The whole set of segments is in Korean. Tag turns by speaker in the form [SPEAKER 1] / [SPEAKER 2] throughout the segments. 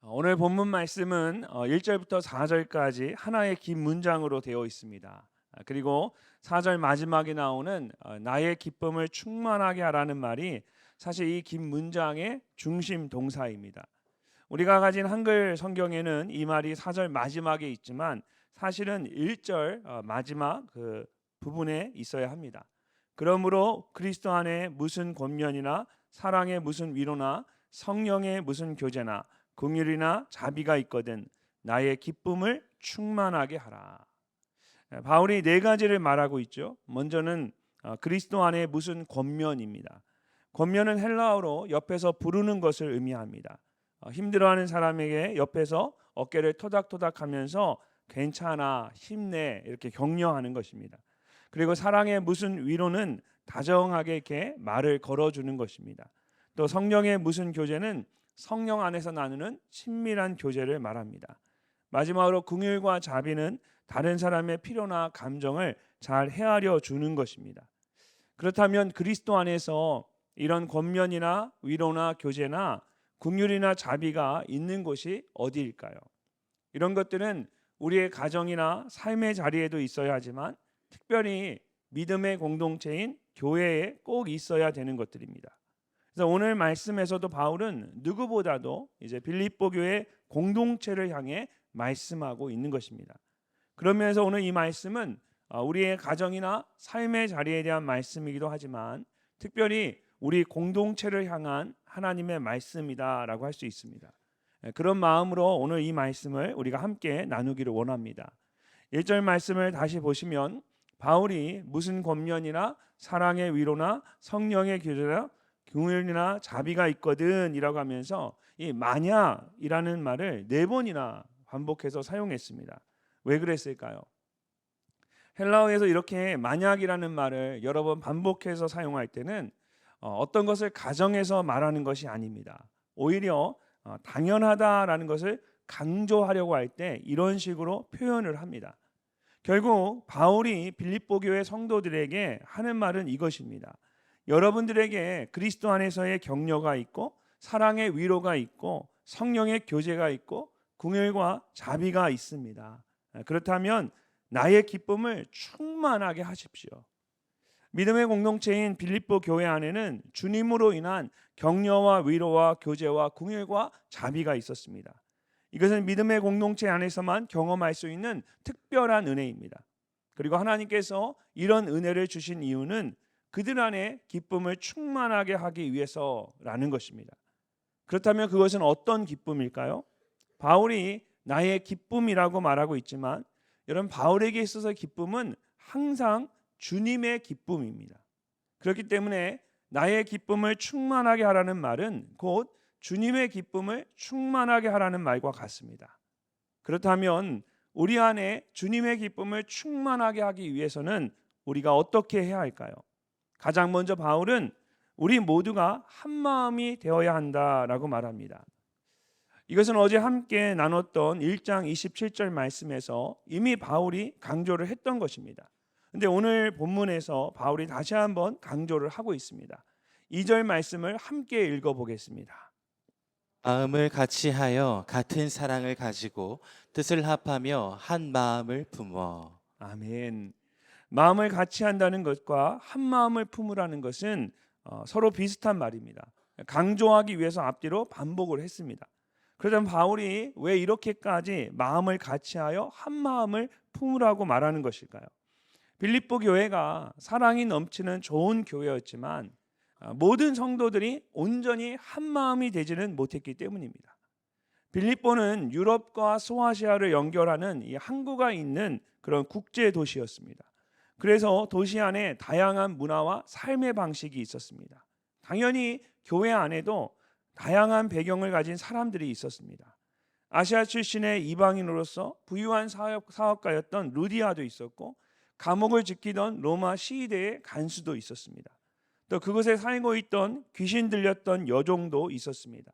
[SPEAKER 1] 오늘 본문 말씀은 1절부터 4절까지 하나의 긴 문장으로 되어 있습니다. 그리고 4절 마지막에 나오는 나의 기쁨을 충만하게 하라는 말이 사실 이 긴 문장의 중심 동사입니다. 우리가 가진 한글 성경에는 이 말이 4절 마지막에 있지만 사실은 1절 마지막 그 부분에 있어야 합니다. 그러므로 그리스도 안에 무슨 권면이나 사랑의 무슨 위로나 성령의 무슨 교제나 긍휼이나 자비가 있거든 나의 기쁨을 충만하게 하라. 바울이 네 가지를 말하고 있죠. 먼저는 그리스도 안에 무슨 권면입니다. 권면은 헬라어로 옆에서 부르는 것을 의미합니다. 힘들어하는 사람에게 옆에서 어깨를 토닥토닥하면서 괜찮아, 힘내 이렇게 격려하는 것입니다. 그리고 사랑의 무슨 위로는 다정하게 이렇게 말을 걸어주는 것입니다. 또 성령의 무슨 교제는 성령 안에서 나누는 친밀한 교제를 말합니다. 마지막으로 긍휼과 자비는 다른 사람의 필요나 감정을 잘 헤아려 주는 것입니다. 그렇다면 그리스도 안에서 이런 권면이나 위로나 교제나 긍휼이나 자비가 있는 곳이 어디일까요? 이런 것들은 우리의 가정이나 삶의 자리에도 있어야 하지만 특별히 믿음의 공동체인 교회에 꼭 있어야 되는 것들입니다. 그래서 오늘 말씀에서도 바울은 누구보다도 이제 빌립보 교회 공동체를 향해 말씀하고 있는 것입니다. 그러면서 오늘 이 말씀은 우리의 가정이나 삶의 자리에 대한 말씀이기도 하지만 특별히 우리 공동체를 향한 하나님의 말씀이다라고 할 수 있습니다. 그런 마음으로 오늘 이 말씀을 우리가 함께 나누기를 원합니다. 1절 말씀을 다시 보시면 바울이 무슨 권면이나 사랑의 위로나 성령의 교제나 긍휼이나 자비가 있거든이라고 하면서 이 만약이라는 말을 네 번이나 반복해서 사용했습니다. 왜 그랬을까요? 헬라어에서 이렇게 만약이라는 말을 여러 번 반복해서 사용할 때는 어떤 것을 가정해서 말하는 것이 아닙니다. 오히려 당연하다라는 것을 강조하려고 할 때 이런 식으로 표현을 합니다. 결국 바울이 빌립보 교회 성도들에게 하는 말은 이것입니다. 여러분들에게 그리스도 안에서의 격려가 있고 사랑의 위로가 있고 성령의 교제가 있고 긍휼과 자비가 있습니다. 그렇다면 나의 기쁨을 충만하게 하십시오. 믿음의 공동체인 빌립보 교회 안에는 주님으로 인한 격려와 위로와 교제와 긍휼과 자비가 있었습니다. 이것은 믿음의 공동체 안에서만 경험할 수 있는 특별한 은혜입니다. 그리고 하나님께서 이런 은혜를 주신 이유는 그들 안에 기쁨을 충만하게 하기 위해서라는 것입니다. 그렇다면 그것은 어떤 기쁨일까요? 바울이 나의 기쁨이라고 말하고 있지만 여러분 바울에게 있어서 기쁨은 항상 주님의 기쁨입니다. 그렇기 때문에 나의 기쁨을 충만하게 하라는 말은 곧 주님의 기쁨을 충만하게 하라는 말과 같습니다. 그렇다면 우리 안에 주님의 기쁨을 충만하게 하기 위해서는 우리가 어떻게 해야 할까요? 가장 먼저 바울은 우리 모두가 한 마음이 되어야 한다라고 말합니다. 이것은 어제 함께 나눴던 1장 27절 말씀에서 이미 바울이 강조를 했던 것입니다. 근데 오늘 본문에서 바울이 다시 한번 강조를 하고 있습니다. 2절 말씀을 함께 읽어보겠습니다.
[SPEAKER 2] 마음을 같이하여 같은 사랑을 가지고 뜻을 합하며 한 마음을 품어.
[SPEAKER 1] 아멘. 마음을 같이 한다는 것과 한 마음을 품으라는 것은 서로 비슷한 말입니다. 강조하기 위해서 앞뒤로 반복을 했습니다. 그러면 바울이 왜 이렇게까지 마음을 같이하여 한 마음을 품으라고 말하는 것일까요? 빌립보 교회가 사랑이 넘치는 좋은 교회였지만 모든 성도들이 온전히 한 마음이 되지는 못했기 때문입니다. 빌립보는 유럽과 소아시아를 연결하는 이 항구가 있는 그런 국제 도시였습니다. 그래서 도시 안에 다양한 문화와 삶의 방식이 있었습니다. 당연히 교회 안에도 다양한 배경을 가진 사람들이 있었습니다. 아시아 출신의 이방인으로서 부유한 사업가였던 루디아도 있었고 감옥을 지키던 로마 시위대의 간수도 있었습니다. 또 그곳에 살고 있던 귀신 들렸던 여종도 있었습니다.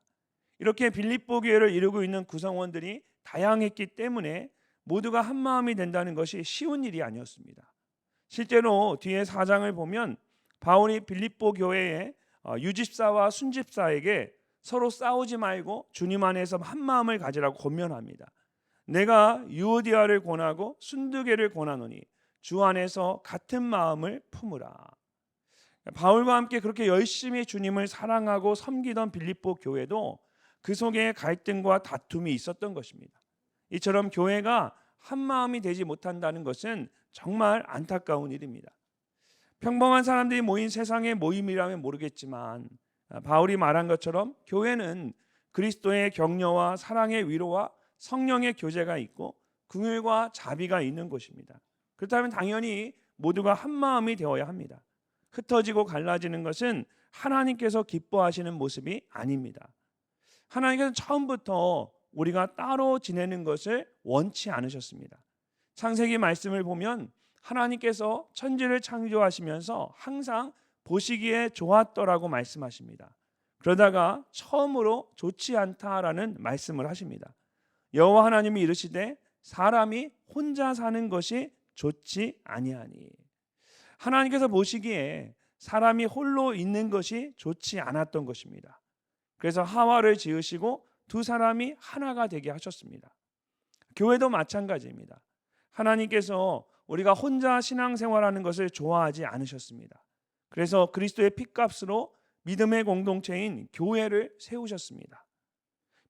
[SPEAKER 1] 이렇게 빌립보 교회를 이루고 있는 구성원들이 다양했기 때문에 모두가 한 마음이 된다는 것이 쉬운 일이 아니었습니다. 실제로 뒤에 4장을 보면 바울이 빌립보 교회의 유집사와 순집사에게 서로 싸우지 말고 주님 안에서 한 마음을 가지라고 권면합니다. 내가 유오디아를 권하고 순두개를 권하노니 주 안에서 같은 마음을 품으라. 바울과 함께 그렇게 열심히 주님을 사랑하고 섬기던 빌립보 교회도 그 속에 갈등과 다툼이 있었던 것입니다. 이처럼 교회가 한 마음이 되지 못한다는 것은 정말 안타까운 일입니다. 평범한 사람들이 모인 세상의 모임이라면 모르겠지만 바울이 말한 것처럼 교회는 그리스도의 격려와 사랑의 위로와 성령의 교제가 있고 긍휼과 자비가 있는 곳입니다. 그렇다면 당연히 모두가 한 마음이 되어야 합니다. 흩어지고 갈라지는 것은 하나님께서 기뻐하시는 모습이 아닙니다. 하나님께서 처음부터 우리가 따로 지내는 것을 원치 않으셨습니다. 창세기 말씀을 보면 하나님께서 천지를 창조하시면서 항상 보시기에 좋았더라고 말씀하십니다. 그러다가 처음으로 좋지 않다라는 말씀을 하십니다. 여호와 하나님이 이르시되 사람이 혼자 사는 것이 좋지 아니하니. 하나님께서 보시기에 사람이 홀로 있는 것이 좋지 않았던 것입니다. 그래서 하와를 지으시고 두 사람이 하나가 되게 하셨습니다. 교회도 마찬가지입니다. 하나님께서 우리가 혼자 신앙생활하는 것을 좋아하지 않으셨습니다. 그래서 그리스도의 피값으로 믿음의 공동체인 교회를 세우셨습니다.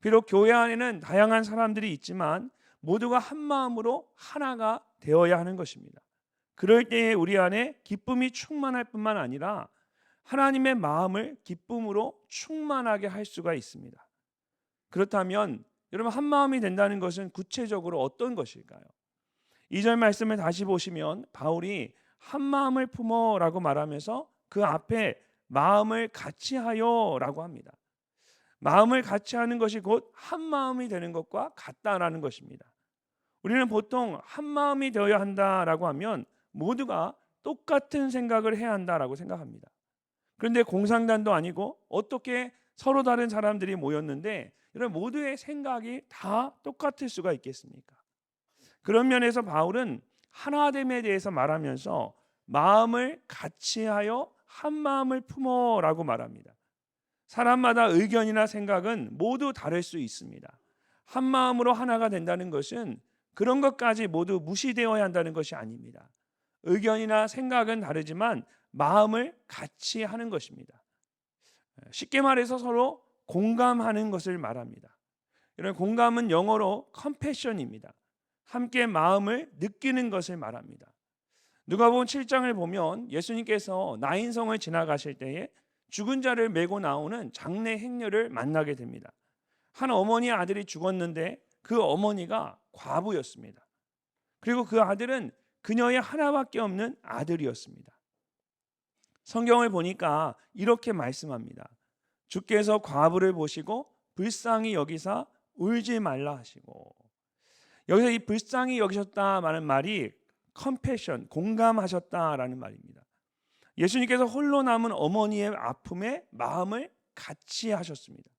[SPEAKER 1] 비록 교회 안에는 다양한 사람들이 있지만 모두가 한 마음으로 하나가 되어야 하는 것입니다. 그럴 때에 우리 안에 기쁨이 충만할 뿐만 아니라 하나님의 마음을 기쁨으로 충만하게 할 수가 있습니다. 그렇다면 여러분, 한 마음이 된다는 것은 구체적으로 어떤 것일까요? 2절 말씀을 다시 보시면 바울이 한 마음을 품어라고 말하면서 그 앞에 마음을 같이 하여라고 합니다. 마음을 같이 하는 것이 곧 한 마음이 되는 것과 같다라는 것입니다. 우리는 보통 한 마음이 되어야 한다라고 하면 모두가 똑같은 생각을 해야 한다라고 생각합니다. 그런데 공상단도 아니고 어떻게 서로 다른 사람들이 모였는데 이런 모두의 생각이 다 똑같을 수가 있겠습니까? 그런 면에서 바울은 하나됨에 대해서 말하면서 마음을 같이 하여 한 마음을 품어라고 말합니다. 사람마다 의견이나 생각은 모두 다를 수 있습니다. 한 마음으로 하나가 된다는 것은 그런 것까지 모두 무시되어야 한다는 것이 아닙니다. 의견이나 생각은 다르지만 마음을 같이 하는 것입니다. 쉽게 말해서 서로 공감하는 것을 말합니다. 이런 공감은 영어로 compassion입니다. 함께 마음을 느끼는 것을 말합니다. 누가복음 7장을 보면 예수님께서 나인성을 지나가실 때에 죽은 자를 메고 나오는 장례 행렬을 만나게 됩니다. 한 어머니의 아들이 죽었는데 그 어머니가 과부였습니다. 그리고 그 아들은 그녀의 하나밖에 없는 아들이었습니다. 성경을 보니까 이렇게 말씀합니다. 주께서 과부를 보시고 불쌍히 여기사 울지 말라 하시고, 여기서 이 불쌍히 여기셨다라는 말이 컴패션, 공감하셨다라는 말입니다. 예수님께서 홀로 남은 어머니의 아픔에 마음을 같이 하셨습니다.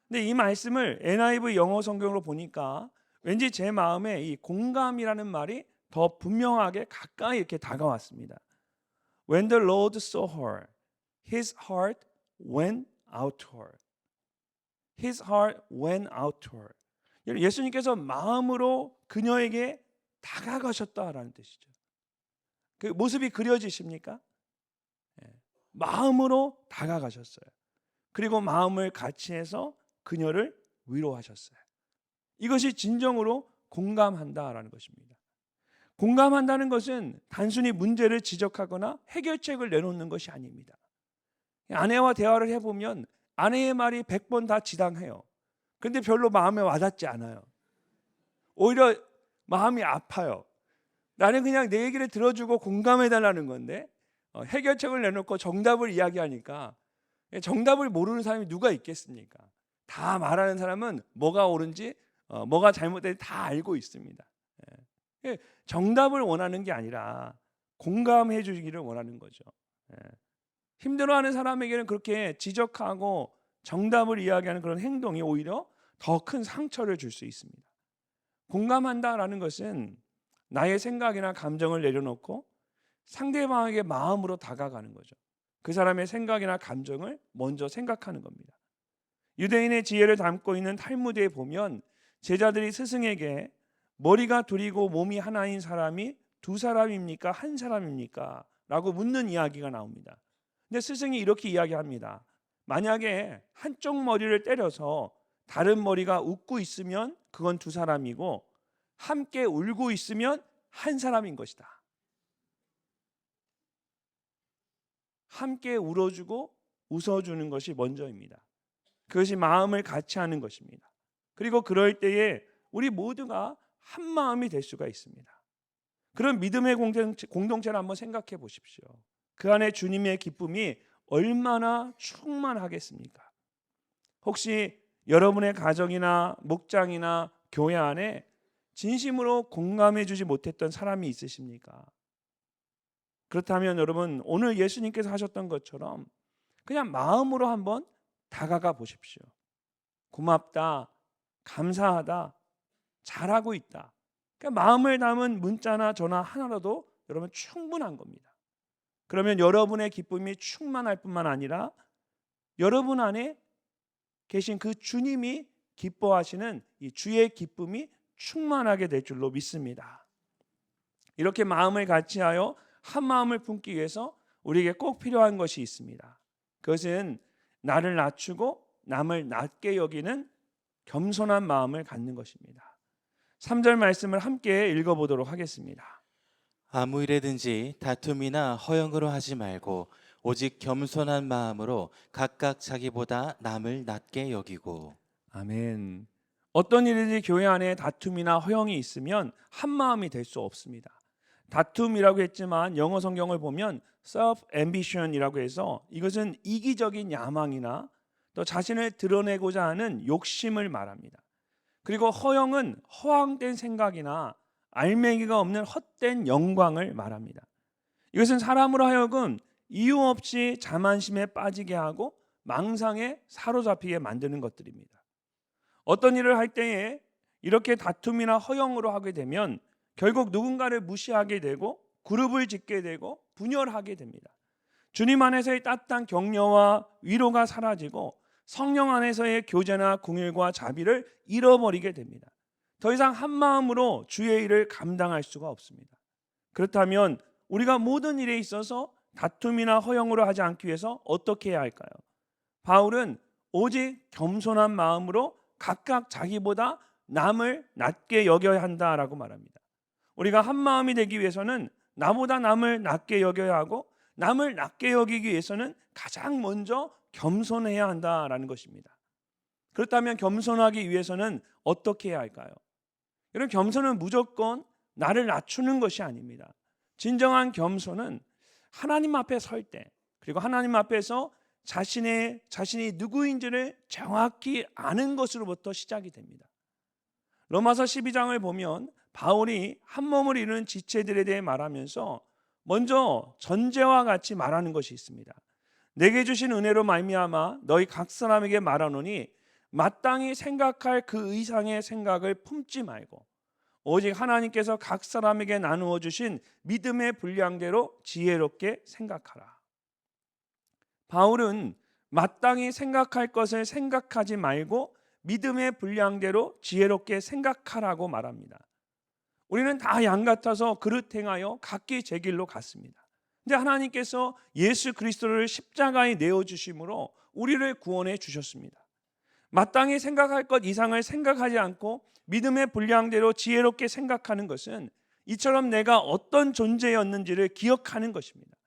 [SPEAKER 1] 근데 이 말씀을 NIV 영어 성경으로 보니까 왠지 제 마음에 이 공감이라는 말이 더 분명하게 가까이 이렇게 다가왔습니다. When the Lord saw her, his heart went out to her. His heart went out to her. 예수님께서 마음으로 그녀에게 다가가셨다라는 뜻이죠. 그 모습이 그려지십니까? 마음으로 다가가셨어요. 그리고 마음을 같이 해서 그녀를 위로하셨어요. 이것이 진정으로 공감한다라는 것입니다. 공감한다는 것은 단순히 문제를 지적하거나 해결책을 내놓는 것이 아닙니다. 아내와 대화를 해보면 아내의 말이 100번 다 지당해요. 그런데 별로 마음에 와닿지 않아요. 오히려 마음이 아파요. 나는 그냥 내 얘기를 들어주고 공감해달라는 건데 해결책을 내놓고 정답을 이야기하니까 정답을 모르는 사람이 누가 있겠습니까? 다 말하는 사람은 뭐가 옳은지 뭐가 잘못된지 다 알고 있습니다. 정답을 원하는 게 아니라 공감해 주기를 원하는 거죠. 힘들어하는 사람에게는 그렇게 지적하고 정답을 이야기하는 그런 행동이 오히려 더 큰 상처를 줄 수 있습니다. 공감한다라는 것은 나의 생각이나 감정을 내려놓고 상대방에게 마음으로 다가가는 거죠. 그 사람의 생각이나 감정을 먼저 생각하는 겁니다. 유대인의 지혜를 담고 있는 탈무드에 보면 제자들이 스승에게 머리가 둘이고 몸이 하나인 사람이 두 사람입니까? 한 사람입니까? 라고 묻는 이야기가 나옵니다. 근데 스승이 이렇게 이야기합니다. 만약에 한쪽 머리를 때려서 다른 머리가 웃고 있으면 그건 두 사람이고 함께 울고 있으면 한 사람인 것이다. 함께 울어주고 웃어주는 것이 먼저입니다. 그것이 마음을 같이 하는 것입니다. 그리고 그럴 때에 우리 모두가 한 마음이 될 수가 있습니다. 그런 믿음의 공동체를 한번 생각해 보십시오. 그 안에 주님의 기쁨이 얼마나 충만하겠습니까? 혹시 여러분의 가정이나 목장이나 교회 안에 진심으로 공감해 주지 못했던 사람이 있으십니까? 그렇다면 여러분, 오늘 예수님께서 하셨던 것처럼 그냥 마음으로 한번 다가가 보십시오. 고맙다, 감사하다, 잘하고 있다. 그러니까 마음을 담은 문자나 전화 하나라도 여러분 충분한 겁니다. 그러면 여러분의 기쁨이 충만할 뿐만 아니라 여러분 안에 계신 그 주님이 기뻐하시는 이 주의 기쁨이 충만하게 될 줄로 믿습니다. 이렇게 마음을 같이하여 한 마음을 품기 위해서 우리에게 꼭 필요한 것이 있습니다. 그것은 나를 낮추고 남을 낮게 여기는 겸손한 마음을 갖는 것입니다. 3절 말씀을 함께 읽어보도록 하겠습니다.
[SPEAKER 2] 아무 일에든지 다툼이나 허영으로 하지 말고 오직 겸손한 마음으로 각각 자기보다 남을 낮게 여기고.
[SPEAKER 1] 아멘. 어떤 일이든지 교회 안에 다툼이나 허영이 있으면 한 마음이 될 수 없습니다. 다툼이라고 했지만 영어 성경을 보면 self-ambition이라고 해서 이것은 이기적인 야망이나 또 자신을 드러내고자 하는 욕심을 말합니다. 그리고 허영은 허황된 생각이나 알맹이가 없는 헛된 영광을 말합니다. 이것은 사람으로 하여금 이유 없이 자만심에 빠지게 하고 망상에 사로잡히게 만드는 것들입니다. 어떤 일을 할 때에 이렇게 다툼이나 허영으로 하게 되면 결국 누군가를 무시하게 되고 그룹을 짓게 되고 분열하게 됩니다. 주님 안에서의 따뜻한 격려와 위로가 사라지고 성령 안에서의 교제나 긍휼과 자비를 잃어버리게 됩니다. 더 이상 한 마음으로 주의 일을 감당할 수가 없습니다. 그렇다면 우리가 모든 일에 있어서 다툼이나 허영으로 하지 않기 위해서 어떻게 해야 할까요? 바울은 오직 겸손한 마음으로 각각 자기보다 남을 낮게 여겨야 한다라고 말합니다. 우리가 한 마음이 되기 위해서는 나보다 남을 낮게 여겨야 하고 남을 낮게 여기기 위해서는 가장 먼저 겸손해야 한다라는 것입니다. 그렇다면 겸손하기 위해서는 어떻게 해야 할까요? 여러분, 겸손은 무조건 나를 낮추는 것이 아닙니다. 진정한 겸손은 하나님 앞에 설 때, 그리고 하나님 앞에서 자신이 누구인지를 정확히 아는 것으로부터 시작이 됩니다. 로마서 12장을 보면 바울이 한 몸을 이루는 지체들에 대해 말하면서 먼저 전제와 같이 말하는 것이 있습니다. 내게 주신 은혜로 말미암아 너희 각 사람에게 말하노니 마땅히 생각할 그 이상의 생각을 품지 말고 오직 하나님께서 각 사람에게 나누어 주신 믿음의 분량대로 지혜롭게 생각하라. 바울은 마땅히 생각할 것을 생각하지 말고 믿음의 분량대로 지혜롭게 생각하라고 말합니다. 우리는 다 양 같아서 그릇 행하여 각기 제 길로 갔습니다. 근데 하나님께서 예수 그리스도를 십자가에 내어주심으로 우리를 구원해 주셨습니다. 마땅히 생각할 것 이상을 생각하지 않고 믿음의 분량대로 지혜롭게 생각하는 것은 이처럼 내가 어떤 존재였는지를 기억하는 것입니다.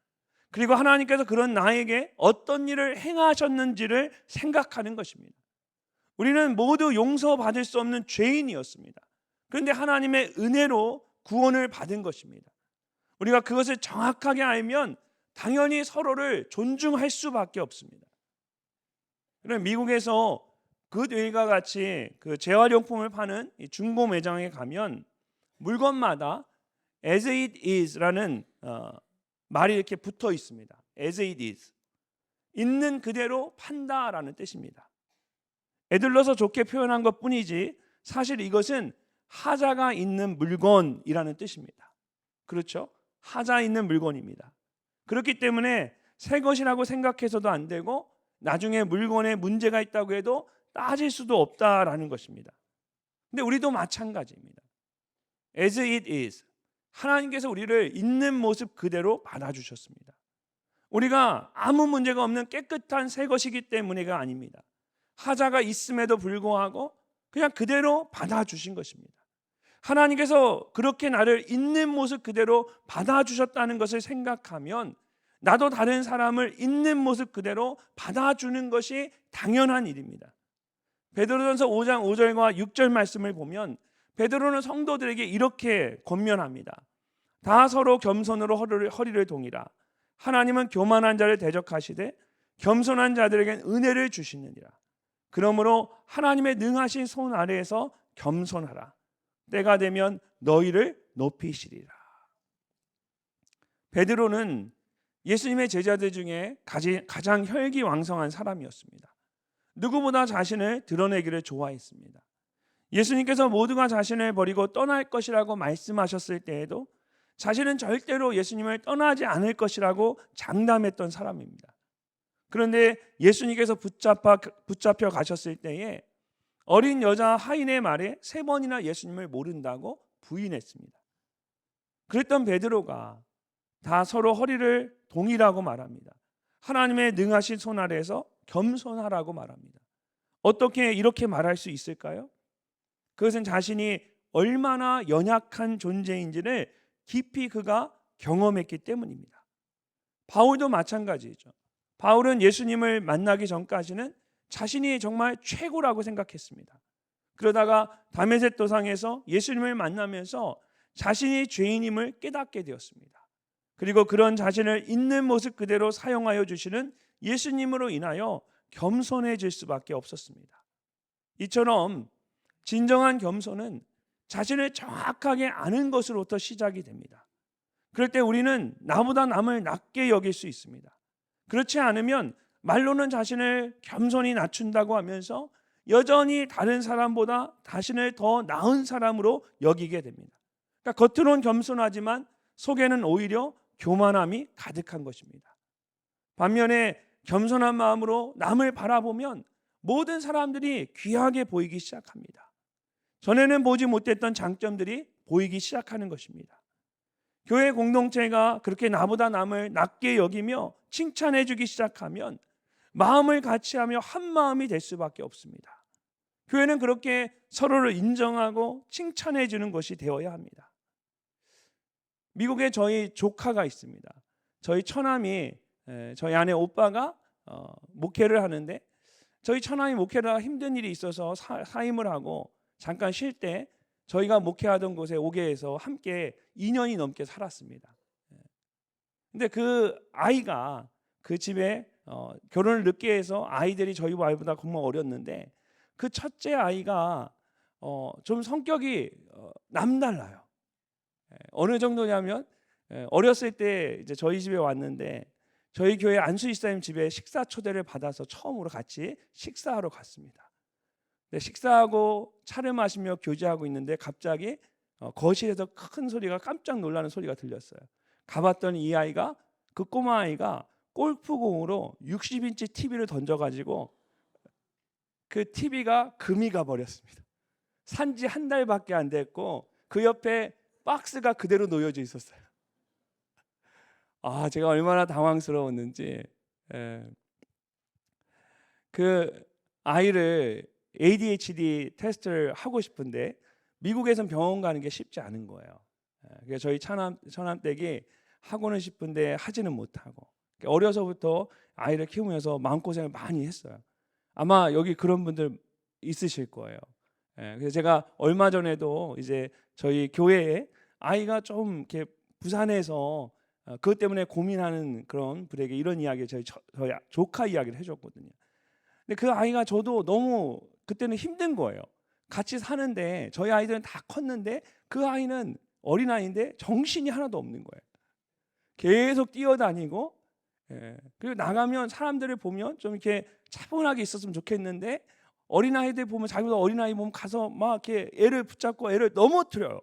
[SPEAKER 1] 그리고 하나님께서 그런 나에게 어떤 일을 행하셨는지를 생각하는 것입니다. 우리는 모두 용서받을 수 없는 죄인이었습니다. 그런데 하나님의 은혜로 구원을 받은 것입니다. 우리가 그것을 정확하게 알면 당연히 서로를 존중할 수밖에 없습니다. 미국에서 굿윌과 같이 그 재활용품을 파는 중고 매장에 가면 물건마다 as it is라는 말이 이렇게 붙어 있습니다. as it is, 있는 그대로 판다라는 뜻입니다. 애들러서 좋게 표현한 것뿐이지 사실 이것은 하자가 있는 물건이라는 뜻입니다. 그렇죠? 하자 있는 물건입니다. 그렇기 때문에 새 것이라고 생각해서도 안 되고 나중에 물건에 문제가 있다고 해도 따질 수도 없다라는 것입니다. 근데 우리도 마찬가지입니다. As it is, 하나님께서 우리를 있는 모습 그대로 받아주셨습니다. 우리가 아무 문제가 없는 깨끗한 새 것이기 때문에가 아닙니다. 하자가 있음에도 불구하고 그냥 그대로 받아주신 것입니다. 하나님께서 그렇게 나를 있는 모습 그대로 받아주셨다는 것을 생각하면 나도 다른 사람을 있는 모습 그대로 받아주는 것이 당연한 일입니다. 베드로전서 5장 5절과 6절 말씀을 보면 베드로는 성도들에게 이렇게 권면합니다. 다 서로 겸손으로 허리를 동이라. 하나님은 교만한 자를 대적하시되 겸손한 자들에겐 은혜를 주시느니라. 그러므로 하나님의 능하신 손 아래에서 겸손하라. 때가 되면 너희를 높이시리라. 베드로는 예수님의 제자들 중에 가장 혈기왕성한 사람이었습니다. 누구보다 자신을 드러내기를 좋아했습니다. 예수님께서 모두가 자신을 버리고 떠날 것이라고 말씀하셨을 때에도 자신은 절대로 예수님을 떠나지 않을 것이라고 장담했던 사람입니다. 그런데 예수님께서 붙잡혀 가셨을 때에 어린 여자 하인의 말에 3번이나 예수님을 모른다고 부인했습니다. 그랬던 베드로가 다 서로 허리를 동이라고 말합니다. 하나님의 능하신 손 아래에서 겸손하라고 말합니다. 어떻게 이렇게 말할 수 있을까요? 그것은 자신이 얼마나 연약한 존재인지를 깊이 그가 경험했기 때문입니다. 바울도 마찬가지죠. 바울은 예수님을 만나기 전까지는 자신이 정말 최고라고 생각했습니다. 그러다가 다메섹 도상에서 예수님을 만나면서 자신이 죄인임을 깨닫게 되었습니다. 그리고 그런 자신을 있는 모습 그대로 사용하여 주시는 예수님으로 인하여 겸손해질 수밖에 없었습니다. 이처럼 진정한 겸손은 자신을 정확하게 아는 것으로부터 시작이 됩니다. 그럴 때 우리는 나보다 남을 낮게 여길 수 있습니다. 그렇지 않으면 말로는 자신을 겸손히 낮춘다고 하면서 여전히 다른 사람보다 자신을 더 나은 사람으로 여기게 됩니다. 그러니까 겉으로는 겸손하지만 속에는 오히려 교만함이 가득한 것입니다. 반면에 겸손한 마음으로 남을 바라보면 모든 사람들이 귀하게 보이기 시작합니다. 전에는 보지 못했던 장점들이 보이기 시작하는 것입니다. 교회 공동체가 그렇게 나보다 남을 낮게 여기며 칭찬해 주기 시작하면 마음을 같이하며 한 마음이 될 수밖에 없습니다. 교회는 그렇게 서로를 인정하고 칭찬해 주는 것이 되어야 합니다. 미국에 저희 조카가 있습니다. 저희 처남이 저희 아내 오빠가 목회를 하는데 저희 처남이 목회를 힘든 일이 있어서 사임을 하고 잠깐 쉴 때 저희가 목회하던 곳에 오게 해서 함께 2년이 넘게 살았습니다. 근데 그 아이가 그 집에 결혼을 늦게 해서 아이들이 저희 와이프보다 정말 어렸는데 그 첫째 아이가 좀 성격이 남달라요. 어느 정도냐면 어렸을 때 이제 저희 집에 왔는데 저희 교회 안수 집사님 집에 식사 초대를 받아서 처음으로 같이 식사하러 갔습니다. 근데 식사하고 차를 마시며 교제하고 있는데 갑자기 거실에서 큰 소리가 깜짝 놀라는 소리가 들렸어요. 가봤더니 이 아이가 그 꼬마 아이가 골프공으로 60인치 TV를 던져가지고 그 TV가 금이 가버렸습니다. 산지 한 달밖에 안 됐고 그 옆에 박스가 그대로 놓여져 있었어요. 제가 얼마나 당황스러웠는지. 그 아이를 ADHD 테스트를 하고 싶은데 미국에선 병원 가는 게 쉽지 않은 거예요. 그래서 저희 처남댁이 하고는 싶은데 하지는 못하고 어려서부터 아이를 키우면서 마음고생을 많이 했어요. 아마 여기 그런 분들 있으실 거예요. 그래서 제가 얼마 전에도 이제 저희 교회에 아이가 좀 이렇게 부산에서 그것 때문에 고민하는 그런 분에게 이런 이야기를 저희 조카 이야기를 해줬거든요. 근데 그 아이가 저도 너무 그때는 힘든 거예요. 같이 사는데 저희 아이들은 다 컸는데 그 아이는 어린아이인데 정신이 하나도 없는 거예요. 계속 뛰어다니고 그리고 나가면 사람들을 보면 좀 이렇게 차분하게 있었으면 좋겠는데 어린아이들 보면 자기보다 어린아이 보면 가서 막 이렇게 애를 붙잡고 애를 넘어뜨려요.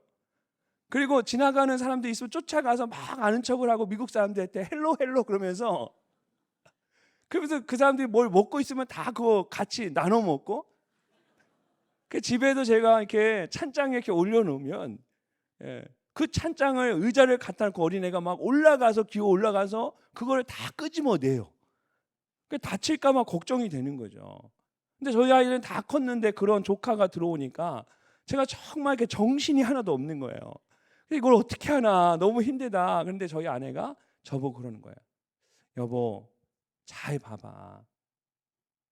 [SPEAKER 1] 그리고 지나가는 사람들 있으면 쫓아가서 막 아는 척을 하고 미국 사람들한테 헬로 그러면서 그 사람들이 뭘 먹고 있으면 다 그거 같이 나눠 먹고 그 집에도 제가 이렇게 찬장에 이렇게 올려놓으면 그 찬장을 의자를 갖다 놓고 어린애가 막 올라가서 기어 올라가서 그걸 다 끄집어내요. 그 다칠까 봐 걱정이 되는 거죠. 근데 저희 아이들은 다 컸는데 그런 조카가 들어오니까 제가 정말 이렇게 정신이 하나도 없는 거예요. 이걸 어떻게 하나 너무 힘들다. 그런데 저희 아내가 저보고 그러는 거예요. 여보, 잘 봐봐.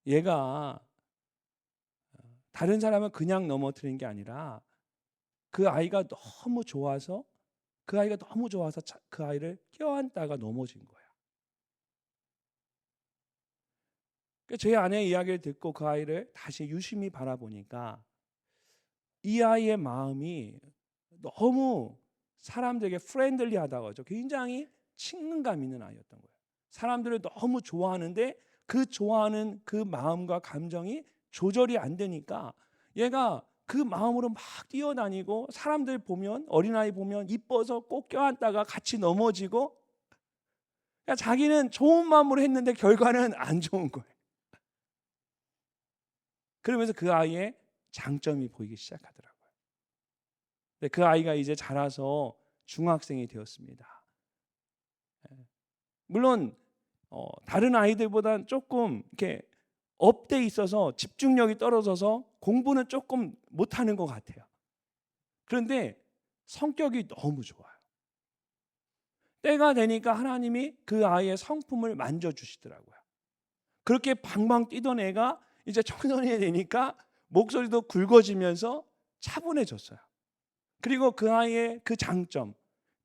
[SPEAKER 1] 얘가 다른 사람을 그냥 넘어뜨리는 게 아니라 그 아이가 너무 좋아서 그 아이를 껴안다가 넘어진 거야. 제 아내의 이야기를 듣고 그 아이를 다시 유심히 바라보니까 이 아이의 마음이 너무 사람들에게 프렌들리하다고 하죠. 굉장히 친근감 있는 아이였던 거예요. 사람들을 너무 좋아하는데 그 좋아하는 그 마음과 감정이 조절이 안 되니까 얘가 그 마음으로 막 뛰어다니고 사람들 보면 어린아이 보면 이뻐서 꼭 껴안다가 같이 넘어지고 그러니까 자기는 좋은 마음으로 했는데 결과는 안 좋은 거예요. 그러면서 그 아이의 장점이 보이기 시작하더라고요. 근데 그 아이가 이제 자라서 중학생이 되었습니다. 물론 다른 아이들보다는 조금 이렇게 업돼 있어서 집중력이 떨어져서 공부는 조금 못하는 것 같아요. 그런데 성격이 너무 좋아요. 때가 되니까 하나님이 그 아이의 성품을 만져주시더라고요. 그렇게 방방 뛰던 애가 이제 청소년이 되니까 목소리도 굵어지면서 차분해졌어요. 그리고 그 아이의 그 장점,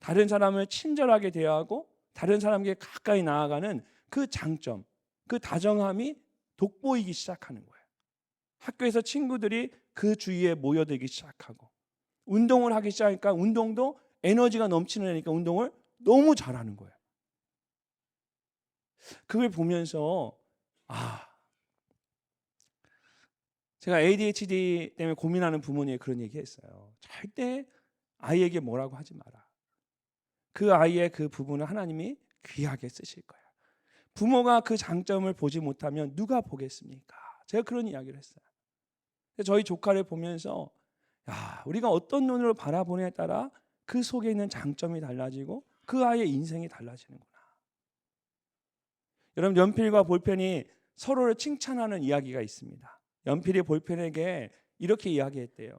[SPEAKER 1] 다른 사람을 친절하게 대하고 다른 사람에게 가까이 나아가는 그 장점, 그 다정함이 돋보이기 시작하는 거예요. 학교에서 친구들이 그 주위에 모여들기 시작하고 운동을 하기 시작하니까 운동도 에너지가 넘치는 애니까 운동을 너무 잘하는 거예요. 그걸 보면서 제가 ADHD 때문에 고민하는 부모님이 그런 얘기했어요. 절대 아이에게 뭐라고 하지 마라. 그 아이의 그 부분을 하나님이 귀하게 쓰실 거야. 부모가 그 장점을 보지 못하면 누가 보겠습니까? 제가 그런 이야기를 했어요. 저희 조카를 보면서 우리가 어떤 눈으로 바라보느냐에 따라 그 속에 있는 장점이 달라지고 그 아이의 인생이 달라지는구나. 여러분, 연필과 볼펜이 서로를 칭찬하는 이야기가 있습니다. 연필이 볼펜에게 이렇게 이야기했대요.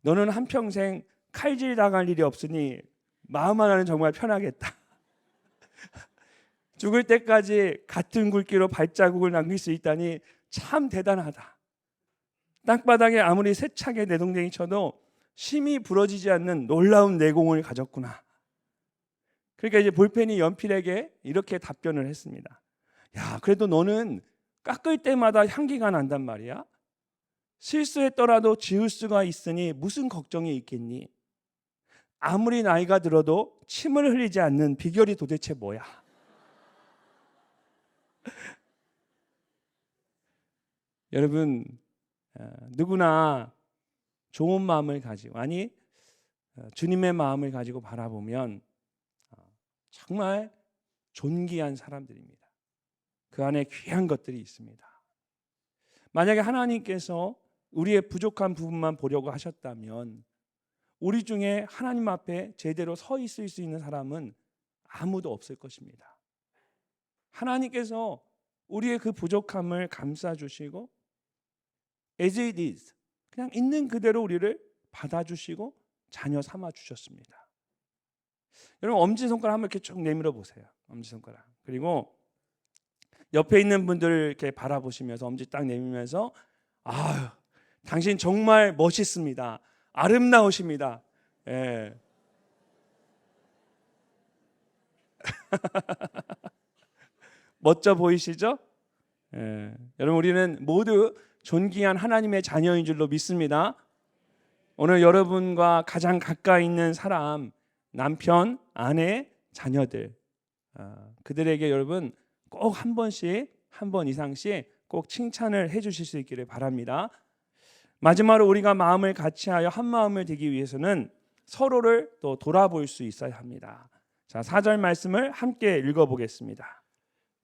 [SPEAKER 1] 너는 한평생 칼질 당할 일이 없으니 마음 하나는 정말 편하겠다. 죽을 때까지 같은 굵기로 발자국을 남길 수 있다니 참 대단하다. 땅바닥에 아무리 세차게 내동댕이 쳐도 심이 부러지지 않는 놀라운 내공을 가졌구나. 그러니까 이제 볼펜이 연필에게 이렇게 답변을 했습니다. 그래도 너는 깎을 때마다 향기가 난단 말이야. 실수했더라도 지울 수가 있으니 무슨 걱정이 있겠니? 아무리 나이가 들어도 침을 흘리지 않는 비결이 도대체 뭐야? 여러분, 누구나 좋은 마음을 가지고 주님의 마음을 가지고 바라보면 정말 존귀한 사람들입니다. 그 안에 귀한 것들이 있습니다. 만약에 하나님께서 우리의 부족한 부분만 보려고 하셨다면 우리 중에 하나님 앞에 제대로 서 있을 수 있는 사람은 아무도 없을 것입니다. 하나님께서 우리의 그 부족함을 감싸주시고 as it is, 그냥 있는 그대로 우리를 받아주시고 자녀 삼아주셨습니다. 여러분, 엄지손가락 한번 이렇게 쭉 내밀어 보세요. 엄지손가락. 그리고 옆에 있는 분들 이렇게 바라보시면서 엄지 딱 내밀면서 당신 정말 멋있습니다. 아름다우십니다. 예. 멋져 보이시죠? 예. 여러분, 우리는 모두 존귀한 하나님의 자녀인 줄로 믿습니다. 오늘 여러분과 가장 가까이 있는 사람, 남편, 아내, 자녀들, 그들에게 여러분 꼭 한 번씩, 한 번 이상씩 꼭 칭찬을 해주실 수 있기를 바랍니다. 마지막으로 우리가 마음을 같이하여 한 마음을 되기 위해서는 서로를 또 돌아볼 수 있어야 합니다. 자, 4절 말씀을 함께 읽어보겠습니다.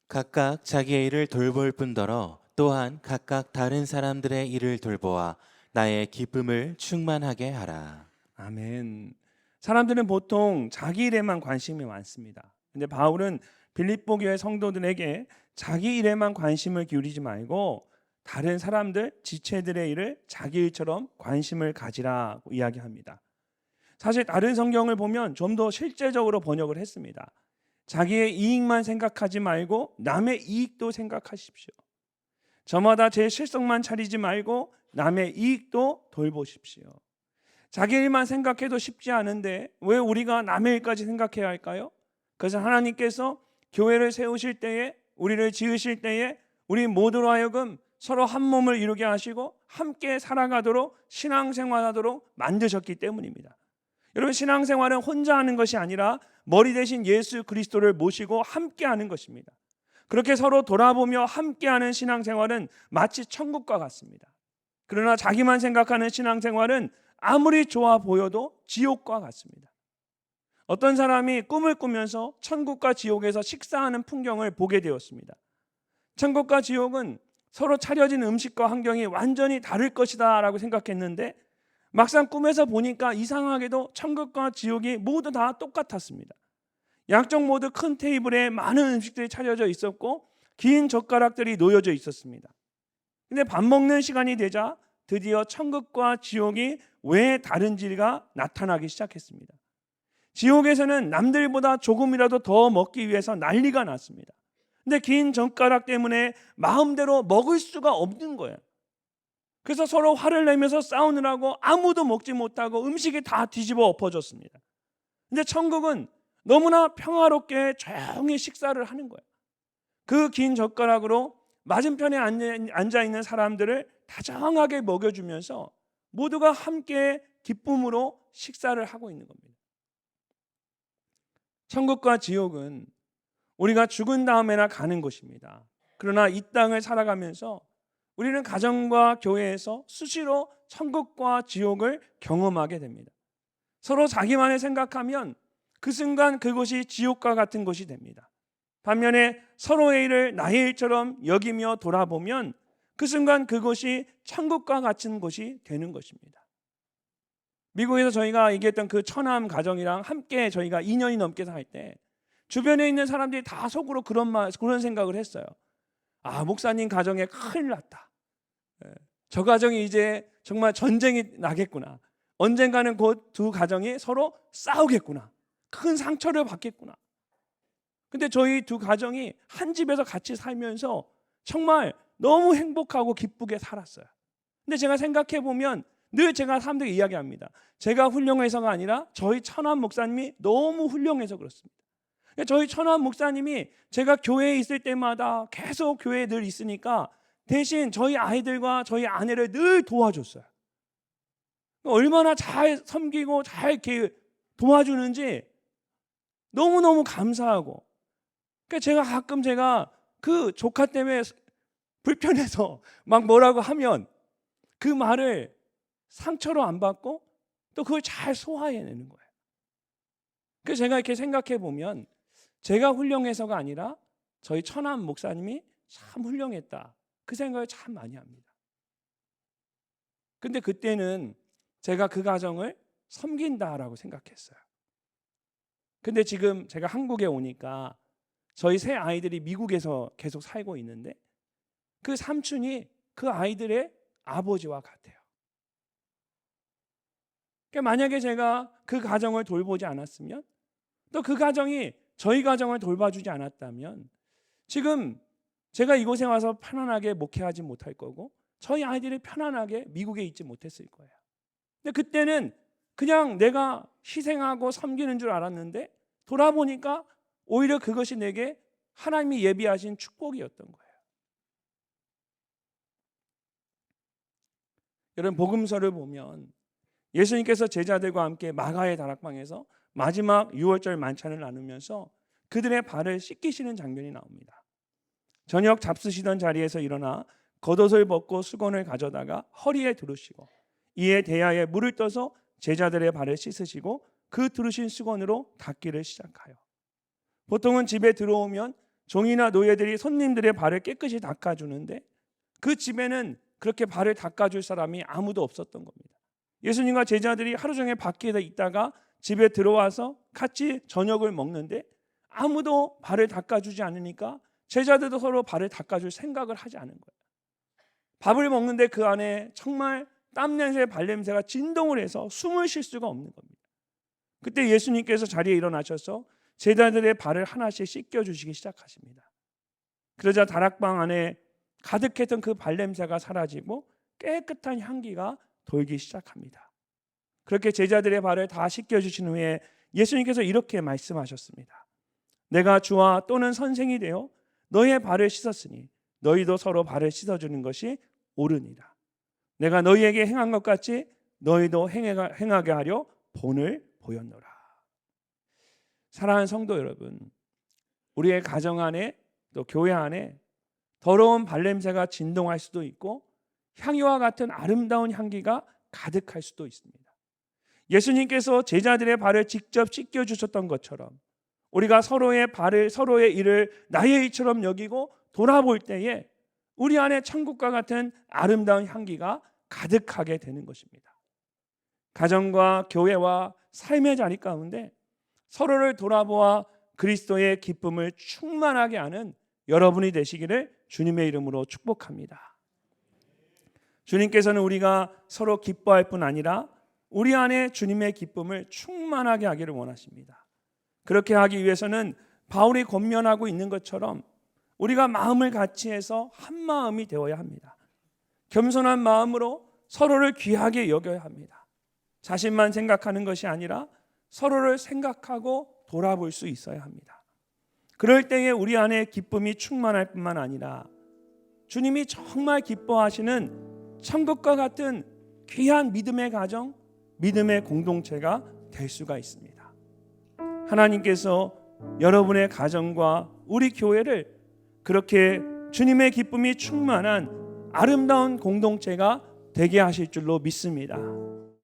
[SPEAKER 2] 각각 자기의 일을 돌볼 뿐더러 또한 각각 다른 사람들의 일을 돌보아 나의 기쁨을 충만하게 하라.
[SPEAKER 1] 아멘. 사람들은 보통 자기 일에만 관심이 많습니다. 근데 바울은 빌립보 교회 성도들에게 자기 일에만 관심을 기울이지 말고 다른 사람들, 지체들의 일을 자기 일처럼 관심을 가지라고 이야기합니다. 사실 다른 성경을 보면 좀 더 실제적으로 번역을 했습니다. 자기의 이익만 생각하지 말고 남의 이익도 생각하십시오. 저마다 제 실속만 차리지 말고 남의 이익도 돌보십시오. 자기 일만 생각해도 쉽지 않은데 왜 우리가 남의 일까지 생각해야 할까요? 그래서 하나님께서 교회를 세우실 때에, 우리를 지으실 때에 우리 모두로 하여금 서로 한 몸을 이루게 하시고 함께 살아가도록 신앙생활하도록 만드셨기 때문입니다. 여러분, 신앙생활은 혼자 하는 것이 아니라 머리 대신 예수 그리스도를 모시고 함께 하는 것입니다. 그렇게 서로 돌아보며 함께하는 신앙생활은 마치 천국과 같습니다. 그러나 자기만 생각하는 신앙생활은 아무리 좋아 보여도 지옥과 같습니다. 어떤 사람이 꿈을 꾸면서 천국과 지옥에서 식사하는 풍경을 보게 되었습니다. 천국과 지옥은 서로 차려진 음식과 환경이 완전히 다를 것이다 라고 생각했는데 막상 꿈에서 보니까 이상하게도 천국과 지옥이 모두 다 똑같았습니다. 양쪽 모두 큰 테이블에 많은 음식들이 차려져 있었고 긴 젓가락들이 놓여져 있었습니다. 근데 밥 먹는 시간이 되자 드디어 천국과 지옥이 왜 다른지가 나타나기 시작했습니다. 지옥에서는 남들보다 조금이라도 더 먹기 위해서 난리가 났습니다. 근데 긴 젓가락 때문에 마음대로 먹을 수가 없는 거예요. 그래서 서로 화를 내면서 싸우느라고 아무도 먹지 못하고 음식이 다 뒤집어 엎어졌습니다. 근데 천국은 너무나 평화롭게 조용히 식사를 하는 거예요. 그 긴 젓가락으로 맞은편에 앉아 있는 사람들을 다정하게 먹여주면서 모두가 함께 기쁨으로 식사를 하고 있는 겁니다. 천국과 지옥은 우리가 죽은 다음에나 가는 곳입니다. 그러나 이 땅을 살아가면서 우리는 가정과 교회에서 수시로 천국과 지옥을 경험하게 됩니다. 서로 자기만을 생각하면 그 순간 그곳이 지옥과 같은 곳이 됩니다. 반면에 서로의 일을 나의 일처럼 여기며 돌아보면 그 순간 그곳이 천국과 같은 곳이 되는 것입니다. 미국에서 저희가 얘기했던 그 처남 가정이랑 함께 저희가 2년이 넘게 살 때 주변에 있는 사람들이 다 속으로 그런 생각을 했어요. 아, 목사님 가정에 큰일 났다. 저 가정이 이제 정말 전쟁이 나겠구나. 언젠가는 곧 두 가정이 서로 싸우겠구나. 큰 상처를 받겠구나. 근데 저희 두 가정이 한 집에서 같이 살면서 정말 너무 행복하고 기쁘게 살았어요. 근데 제가 생각해 보면 늘 제가 사람들에게 이야기합니다. 제가 훌륭해서가 아니라 저희 천안 목사님이 너무 훌륭해서 그렇습니다. 저희 천안 목사님이 제가 교회에 있을 때마다 계속 교회에 늘 있으니까 대신 저희 아이들과 저희 아내를 늘 도와줬어요. 얼마나 잘 섬기고 잘 이렇게 도와주는지 너무너무 감사하고, 그러니까 제가 가끔 그 조카 때문에 불편해서 막 뭐라고 하면 그 말을 상처로 안 받고 또 그걸 잘 소화해내는 거예요. 그래서 제가 이렇게 생각해 보면 제가 훌륭해서가 아니라 저희 천안 목사님이 참 훌륭했다, 그 생각을 참 많이 합니다. 근데 그때는 제가 그 가정을 섬긴다라고 생각했어요. 근데 지금 제가 한국에 오니까 저희 세 아이들이 미국에서 계속 살고 있는데 그 삼촌이 그 아이들의 아버지와 같아요. 그러니까 만약에 제가 그 가정을 돌보지 않았으면, 또 그 가정이 저희 가정을 돌봐주지 않았다면 지금 제가 이곳에 와서 편안하게 목회하지 못할 거고 저희 아이들이 편안하게 미국에 있지 못했을 거예요. 근데 그때는 그냥 내가 희생하고 섬기는 줄 알았는데 돌아보니까 오히려 그것이 내게 하나님이 예비하신 축복이었던 거예요. 여러분, 복음서를 보면 예수님께서 제자들과 함께 마가의 다락방에서 마지막 유월절 만찬을 나누면서 그들의 발을 씻기시는 장면이 나옵니다. 저녁 잡수시던 자리에서 일어나 겉옷을 벗고 수건을 가져다가 허리에 두르시고 이에 대야에 물을 떠서 제자들의 발을 씻으시고 그 두르신 수건으로 닦기를 시작하여, 보통은 집에 들어오면 종이나 노예들이 손님들의 발을 깨끗이 닦아주는데 그 집에는 그렇게 발을 닦아줄 사람이 아무도 없었던 겁니다. 예수님과 제자들이 하루 종일 밖에 있다가 집에 들어와서 같이 저녁을 먹는데 아무도 발을 닦아주지 않으니까 제자들도 서로 발을 닦아줄 생각을 하지 않은 거예요. 밥을 먹는데 그 안에 정말 땀냄새, 발냄새가 진동을 해서 숨을 쉴 수가 없는 겁니다. 그때 예수님께서 자리에 일어나셔서 제자들의 발을 하나씩 씻겨주시기 시작하십니다. 그러자 다락방 안에 가득했던 그 발냄새가 사라지고 깨끗한 향기가 돌기 시작합니다. 그렇게 제자들의 발을 다 씻겨주신 후에 예수님께서 이렇게 말씀하셨습니다. 내가 주와 또는 선생이 되어 너희의 발을 씻었으니 너희도 서로 발을 씻어주는 것이 옳으니라. 내가 너희에게 행한 것 같이 너희도 행하게 하려 본을 보였노라. 사랑하는 성도 여러분, 우리의 가정 안에 또 교회 안에 더러운 발냄새가 진동할 수도 있고 향유와 같은 아름다운 향기가 가득할 수도 있습니다. 예수님께서 제자들의 발을 직접 씻겨주셨던 것처럼 우리가 서로의 발을, 서로의 일을 나의 일처럼 여기고 돌아볼 때에 우리 안에 천국과 같은 아름다운 향기가 가득하게 되는 것입니다. 가정과 교회와 삶의 자리 가운데 서로를 돌아보아 그리스도의 기쁨을 충만하게 하는 여러분이 되시기를 주님의 이름으로 축복합니다. 주님께서는 우리가 서로 기뻐할 뿐 아니라 우리 안에 주님의 기쁨을 충만하게 하기를 원하십니다. 그렇게 하기 위해서는 바울이 권면하고 있는 것처럼 우리가 마음을 같이 해서 한 마음이 되어야 합니다. 겸손한 마음으로 서로를 귀하게 여겨야 합니다. 자신만 생각하는 것이 아니라 서로를 생각하고 돌아볼 수 있어야 합니다. 그럴 때에 우리 안에 기쁨이 충만할 뿐만 아니라 주님이 정말 기뻐하시는 천국과 같은 귀한 믿음의 가정, 믿음의 공동체가 될 수가 있습니다. 하나님께서 여러분의 가정과 우리 교회를 그렇게 주님의 기쁨이 충만한 아름다운 공동체가 되게 하실 줄로 믿습니다.